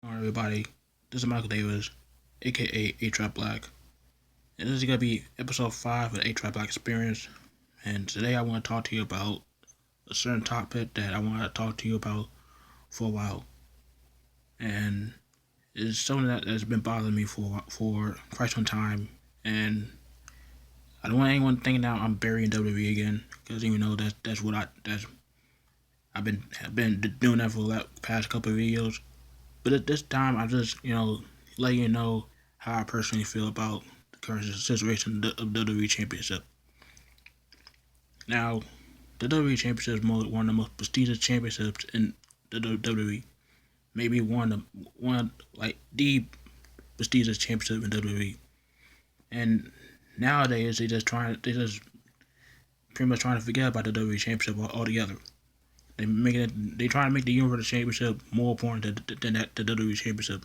Alright, everybody, this is Michael Davis, aka A-Trap Black, and this is going to be episode 5 of the A-Trap Black Experience. And today I want to talk to you about a certain topic that I want to talk to you about for a while. And it's something that has been bothering me for quite some time. And I don't want anyone thinking that I'm burying WWE again, because even though I've been doing that for the past couple of videos. But at this time, I just, letting you know how I personally feel about the current situation of the WWE Championship. Now, the WWE Championship is one of the most prestigious championships in the WWE. Maybe the prestigious championship in WWE. And nowadays, they just pretty much trying to forget about the WWE Championship altogether. They trying to make the Universal Championship more important than the WWE Championship.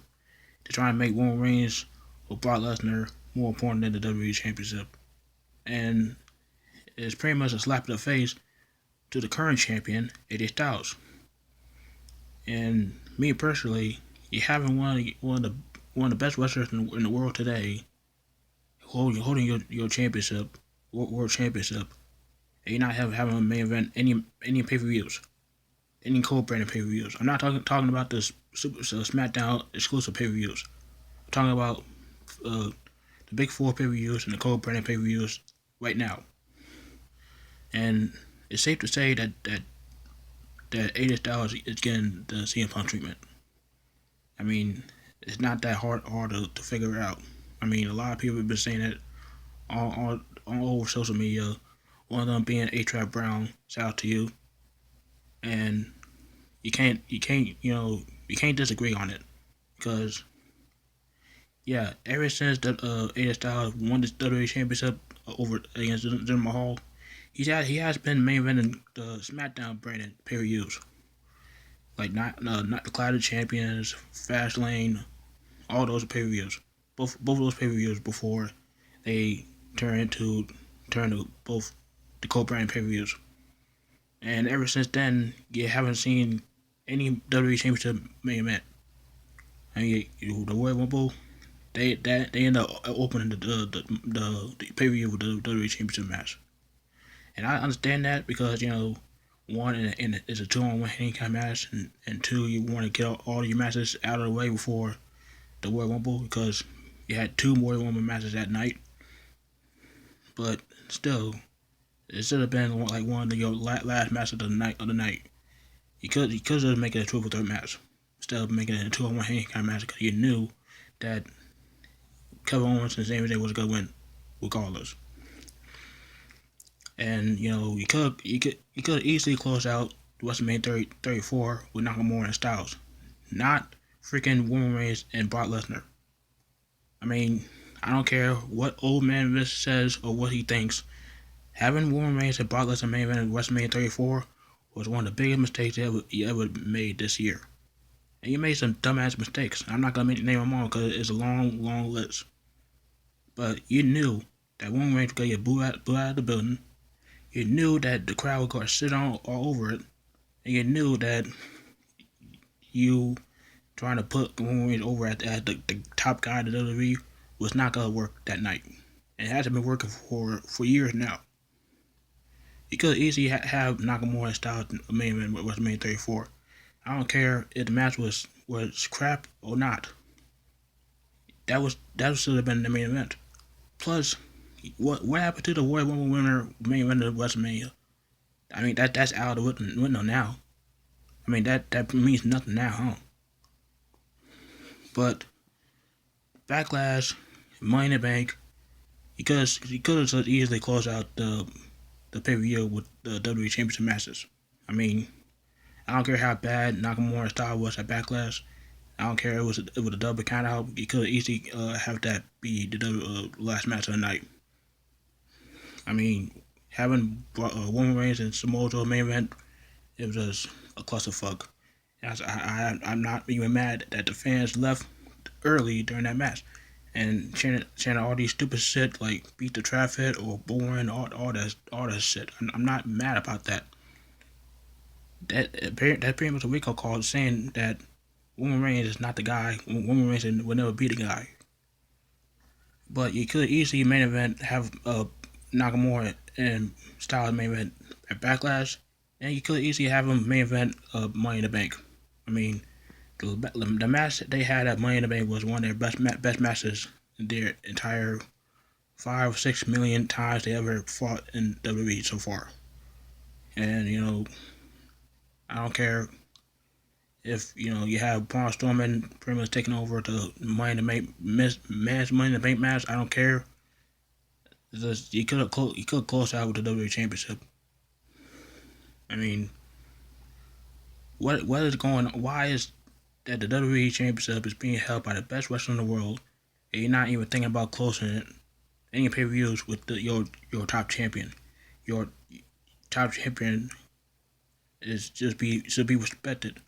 They're trying to make Roman Reigns or Brock Lesnar more important than the WWE Championship. And it's pretty much a slap in the face to the current champion, AJ Styles. And me personally, you having one of the best wrestlers in the world today holding your championship, world championship, and you're not having a main event any pay per views, any co-branded pay per views. I'm not talking about this SmackDown exclusive pay per views. I'm talking about the big four pay per views and the co-branded pay per views right now. And it's safe to say that AJ Styles is getting the CM Punk treatment. I mean, it's not that hard to figure out. I mean, a lot of people have been saying it all over social media. One of them being A-Trap Brown. Shout out to you. And you can't disagree on it, because ever since AJ Styles won the WWE Championship over against Jinder Mahal, he has been main eventing the SmackDown branded pay per views, like not the Clash of Champions, Fastlane, all those pay per views. Both of those pay per views before they turn to both the co-branded pay per views. And ever since then, you haven't seen any WWE Championship main event. I mean, the Royal Rumble, they end up opening the pay per view with the WWE Championship match. And I understand that, because one, and it's a 2-on-1 handicap match, and two, you want to get all your matches out of the way before the Royal Rumble, because you had two Royal Rumble matches that night. But still, it should have been like one of your last matches of the night. You could just make it a triple threat match instead of making it a 2-on-1 handicap match, because you knew that Kevin Owens and Sami Zayn was gonna win regardless. And you could easily close out WrestleMania 34 with Nakamura and Styles, not freaking Roman Reigns and Brock Lesnar. I mean, I don't care what old man Vince says or what he thinks. Having Roman Reigns and Brock Lesnar main event WrestleMania 34 was one of the biggest mistakes you ever made this year. And you made some dumbass mistakes. I'm not gonna name them all because it's a long list. But you knew that Roman Reigns was gonna get booed out of the building. You knew that the crowd was gonna sit on all over it, and you knew that you trying to put Roman Reigns over at the top guy of the WWE was not gonna work that night. And it hasn't been working for years now. You could easily have Nakamura and Styles main event with WrestleMania 34. I don't care if the match was crap or not. That should have been the main event. Plus, what happened to the Royal Rumble winner main event of WrestleMania? I mean, that's out of the window now. I mean, that means nothing now, huh? But Backlash, Money in the Bank, he could have just easily closed out the pay per view with the WWE Championship matches. I mean, I don't care how bad Nakamura style was at Backlash. I don't care if it was a double count out. You could easily have that be the last match of the night. I mean, having Roman Reigns and Samoa Joe main event, it was just a clusterfuck. I'm not even mad that the fans left early during that match and chanting all these stupid shit like beat the traffic or boring, all that shit. I'm not mad about that. That pretty much a wake up call saying that Roman Reigns is not the guy. Roman Reigns will never be the guy. But you could easily main event have Nakamura and Styles main event at Backlash, and you could easily have him main event Money in the Bank. I mean, the match that they had at Money in the Bank was one of their best matches in their entire 5 or 6 million times they ever fought in WWE so far. And I don't care if you have Braun Strowman pretty much taking over the Money in the Bank Money in the Bank match. I don't care. You could have closed out with the WWE Championship. I mean, what is going on? Why is that the WWE Championship is being held by the best wrestler in the world, and you're not even thinking about closing it? Any pay-per-views with your top champion. Your top champion should be respected.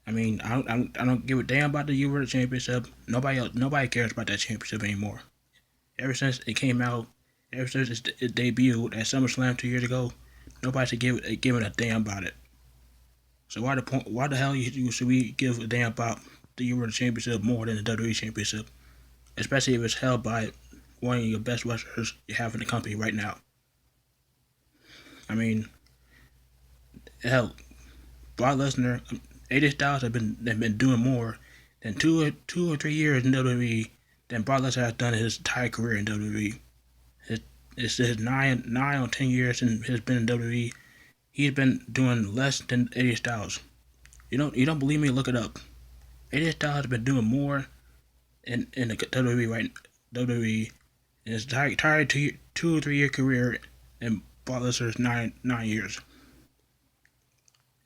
I mean, I don't give a damn about the Universal Championship. Nobody cares about that championship anymore. Ever since it came out, ever since it debuted at SummerSlam 2 years ago, nobody should giving a damn about it. So why the hell should we give a damn about the Universal Championship more than the WWE Championship? Especially if it's held by one of your best wrestlers you have in the company right now. I mean, hell, Brock Lesnar, AJ Styles have been doing more than two or 3 years in WWE than Brock Lesnar has done in his entire career in WWE. It's his 9 or 10 years and has been in WWE. He's been doing less than AJ Styles. You don't believe me? Look it up. AJ Styles has been doing more in the WWE in his entire 2 or 3 year career in Brock Lesnar's 9 years.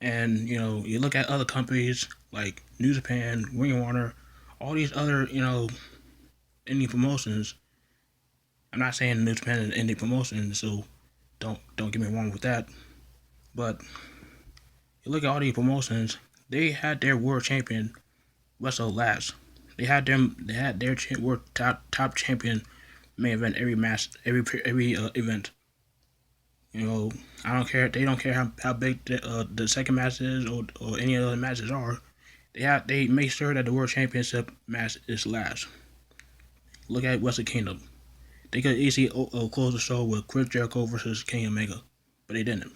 And you look at other companies like New Japan, Ring of Honor, all these other indie promotions. I'm not saying New Japan is indie promotion, so don't get me wrong with that. But you look at all these promotions, they had their world champion wrestle last. They had their world top champion main event every match, every event. I don't care. They don't care how big the second match is or any other matches are. They make sure that the world championship match is last. Look at Wrestle Kingdom. They could easily close the show with Chris Jericho versus Kenny Omega, but they didn't.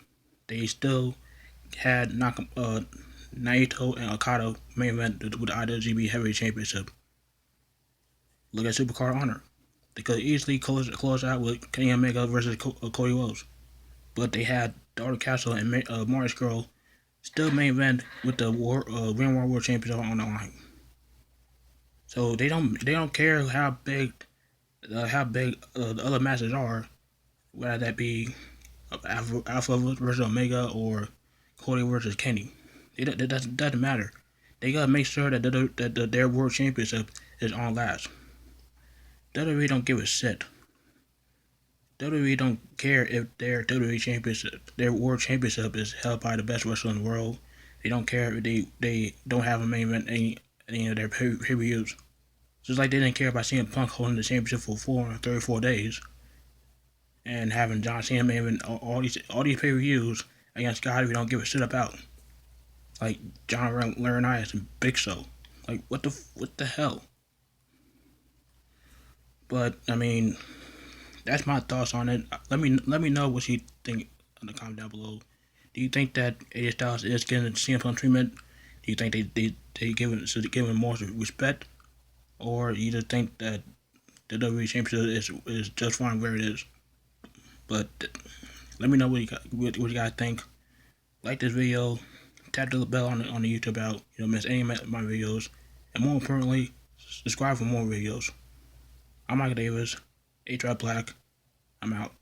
They still had Naito and Okada main event with the IWGP Heavyweight Championship. Look at Supercard Honor. They could easily close out with Kenny Omega versus Cody Rhodes, but they had Dalton Castle and Marty Scurll still main event with the Ring of World Championship on the line. So they don't care how big the other matches are, whether that be Alpha versus Omega or Cody versus Kenny. It doesn't matter. They gotta make sure that their world championship is on last. WWE don't give a shit. WWE don't care if their WWE championship, their world championship, is held by the best wrestler in the world. They don't care if they don't have a main event any of their pay-per-views. Just like they didn't care about CM Punk holding the championship for 34 days and having John Cena main event all these pay-per-views against guys we don't give a shit about, like John Laurinaitis and Big Show. Like what the hell? But I mean, that's my thoughts on it. Let me know what you think in the comment down below. Do you think that AJ Styles is getting CM Punk treatment? Do you think they should give him more respect, or you just think that the WWE Championship is just fine where it is? But let me know what you guys think. Like this video, tap the bell on the YouTube out. Miss any of my videos, and more importantly, subscribe for more videos. I'm Michael Davis, A-Trap Black. I'm out.